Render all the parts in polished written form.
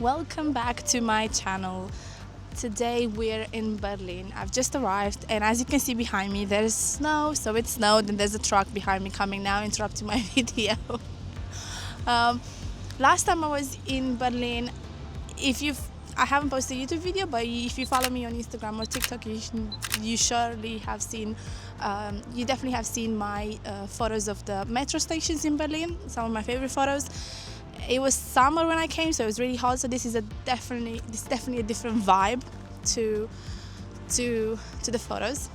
Welcome back to my channel. Today we're in Berlin. I've just arrived and as you can see behind me there's snow, so it snowed and there's a truck behind me coming now interrupting my video. um, Last time I was in Berlin, I haven't posted a YouTube video, but if you follow me on Instagram or TikTok, you surely have seen, you definitely have seen my photos of the metro stations in Berlin, some of my favorite photos. It was summer when I came, so it was really hot, so this is definitely a different vibe to the photos.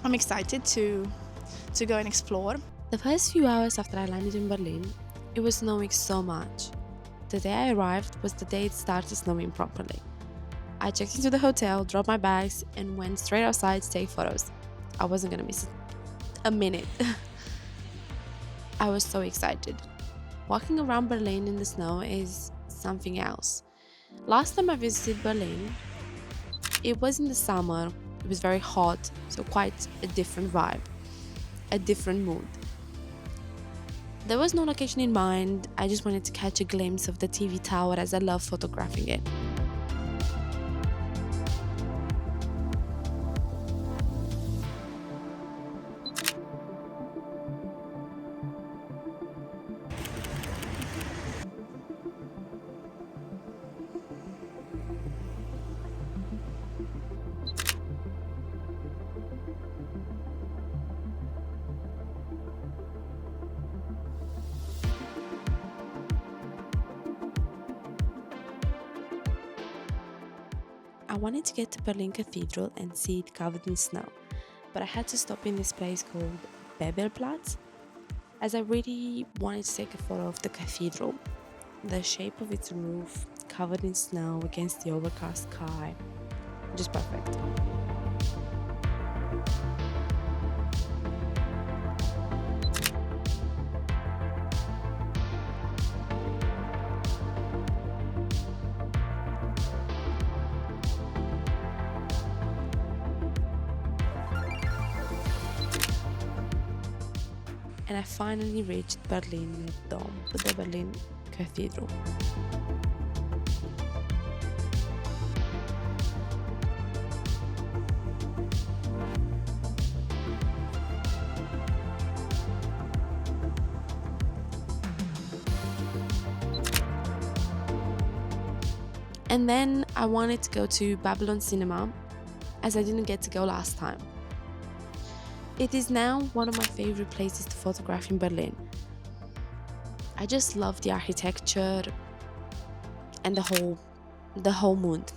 I'm excited to go and explore. The first few hours after I landed in Berlin, it was snowing so much. The day I arrived was the day it started snowing properly. I checked into the hotel, dropped my bags, and went straight outside to take photos. I wasn't gonna miss a minute. I was so excited. Walking around Berlin in the snow is something else. Last time I visited Berlin, it was in the summer. It was very hot, so quite a different vibe, a different mood. There was no location in mind, I just wanted to catch a glimpse of the TV tower as I love photographing it. I wanted to get to Berlin Cathedral and see it covered in snow, but I had to stop in this place called Bebelplatz, as I really wanted to take a photo of the cathedral. The shape of its roof, covered in snow against the overcast sky, just perfect. And I finally reached Berlin Dome, the Berlin Cathedral. And then I wanted to go to Babylon Cinema, as I didn't get to go last time. It is now one of my favorite places to photograph in Berlin. I just love the architecture and the whole mood.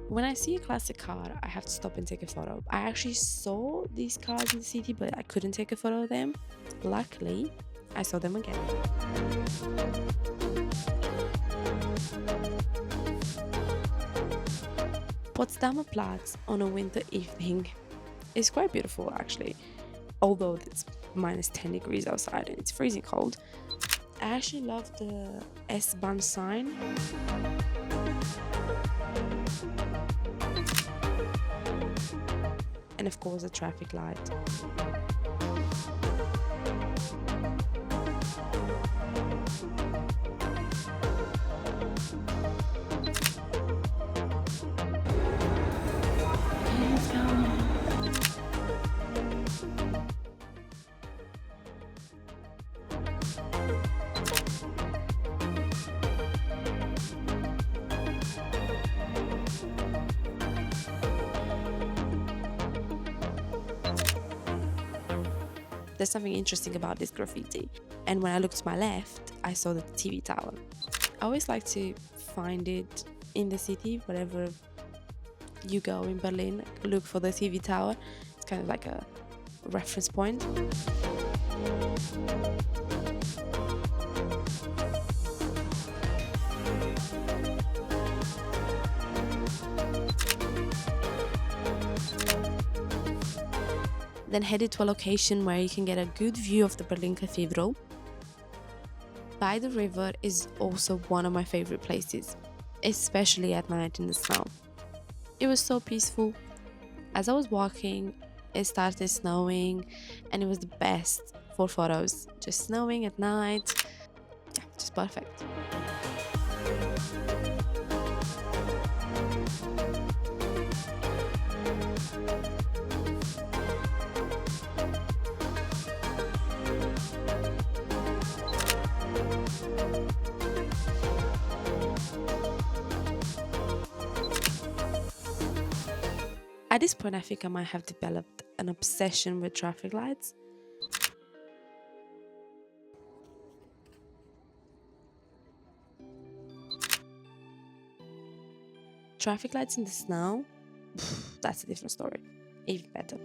When I see a classic car, I have to stop and take a photo. I actually saw these cars in the city, but I couldn't take a photo of them. Luckily, I saw them again. Potsdamer Platz on a winter evening is quite beautiful actually, although it's minus 10 degrees outside and it's freezing cold. I actually love the S-Bahn sign. And of course a traffic light. There's something interesting about this graffiti, and when I looked to my left, I saw the TV tower. I always like to find it in the city, wherever you go in Berlin, look for the TV tower. It's kind of like a reference point. Then headed to a location where you can get a good view of the Berlin Cathedral. By the river is also one of my favorite places, especially at night in the snow. It was so peaceful. As I was walking, it started snowing, and it was the best for photos. Just snowing at night. Yeah, just perfect. At this point, I think I might have developed an obsession with traffic lights. Traffic lights in the snow, that's a different story. Even better.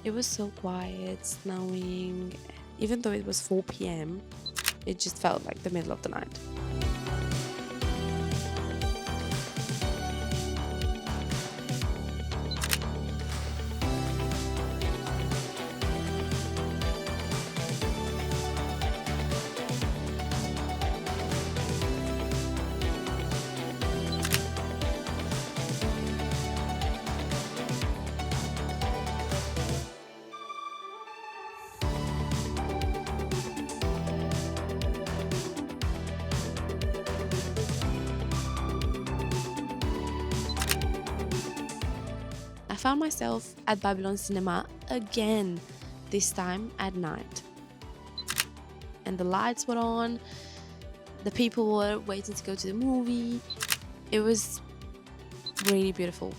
It was so quiet, snowing. Even though it was 4 p.m., it just felt like the middle of the night. I found myself at Babylon Cinema again, this time at night. And the lights were on, the people were waiting to go to the movie. It was really beautiful.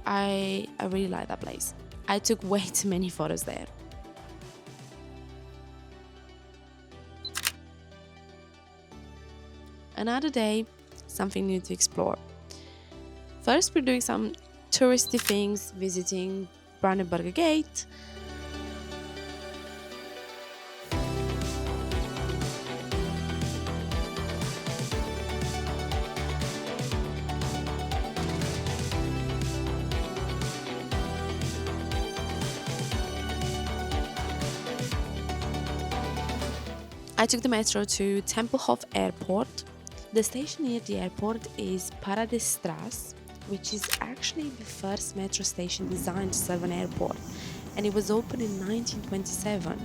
I really like that place. I took way too many photos there. Another day, something new to explore. First, we're doing some touristy things, visiting Brandenburger Gate. I took the metro to Tempelhof Airport. The station near the airport is Paradisstraße, which is actually the first metro station designed to serve an airport, and it was opened in 1927.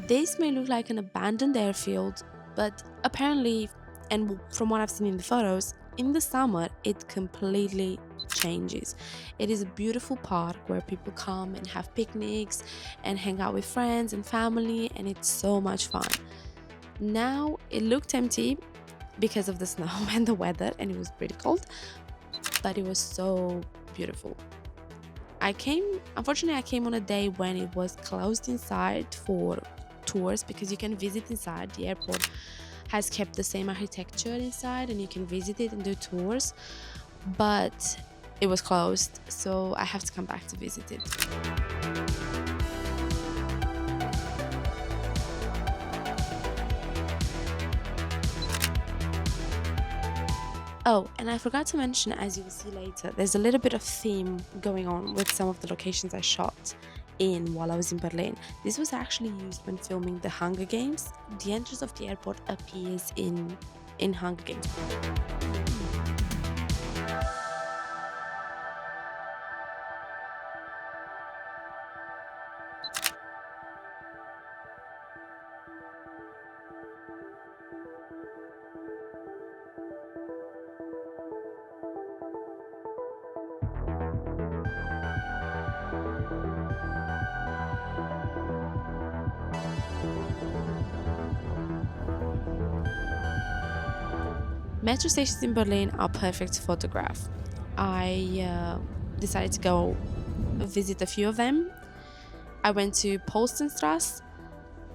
This may look like an abandoned airfield, but apparently, and from what I've seen in the photos, in the summer it completely changes. It is a beautiful park where people come and have picnics and hang out with friends and family, and it's so much fun. Now it looked empty because of the snow and the weather, and it was pretty cold, but it was so beautiful. Unfortunately, I came on a day when it was closed inside for tours, because you can visit inside. The airport has kept the same architecture inside and you can visit it and do tours, but it was closed, so I have to come back to visit it. Oh, and I forgot to mention, as you will see later, there's a little bit of theme going on with some of the locations I shot in while I was in Berlin. This was actually used when filming the Hunger Games. The entrance of the airport appears in Hunger Games. Metro stations in Berlin are perfect to photograph. I decided to go visit a few of them. I went to Polstenstrasse,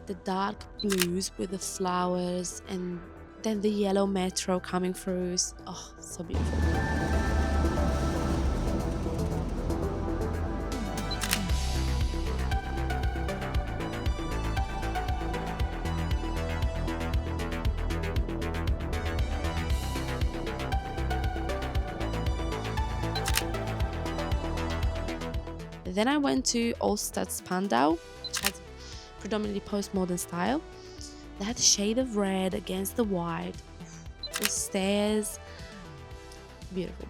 the dark blues with the flowers, and then the yellow metro coming through. Oh, so beautiful. Then I went to Spandau, which has predominantly postmodern style. They had a shade of red against the white, the stairs, beautiful.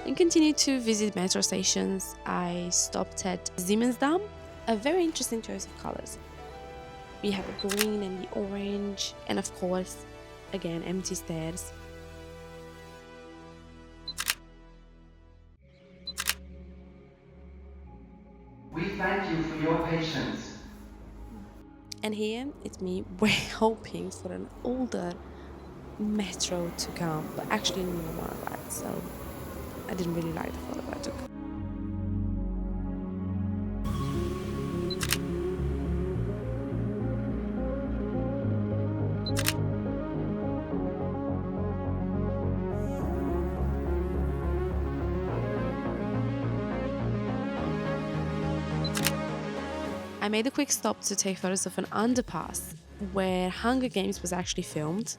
And continued to visit metro stations. I stopped at Siemensdamm, a very interesting choice of colors. We have the green and the orange, and of course, again, empty stairs. We thank you for your patience. And here it's me, we're hoping for an older metro to come, but actually no one arrived, so I didn't really like the photo I took. I made a quick stop to take photos of an underpass where Hunger Games was actually filmed.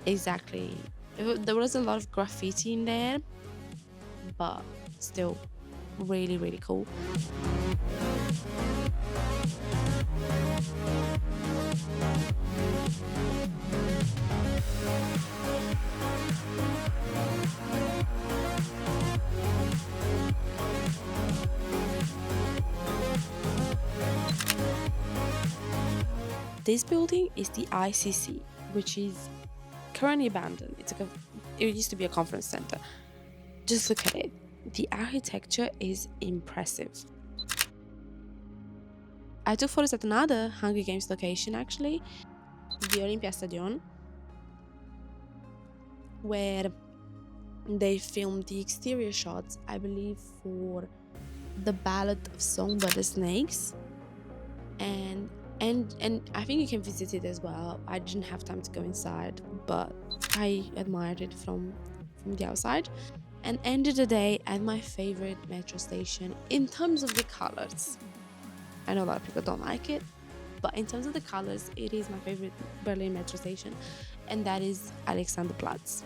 Exactly. There was a lot of graffiti in there, but still really, really cool. This building is the ICC, which is currently abandoned. It used to be a conference center. Just look at it. The architecture is impressive. I took photos at another Hunger Games location, actually, the Olympiastadion, where they filmed the exterior shots, I believe, for the Ballad of Songbird the Snakes, and I think you can visit it as well. I didn't have time to go inside, but I admired it from the outside, and ended the day at my favorite metro station in terms of the colors. I know a lot of people don't like it, but in terms of the colors, it is my favorite Berlin metro station, and that is Alexanderplatz.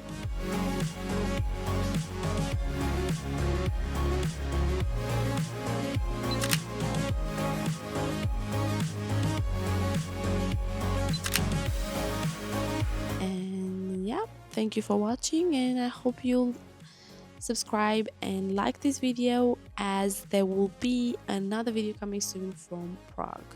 And yeah, thank you for watching, and I hope you'll subscribe and like this video, as there will be another video coming soon from Prague.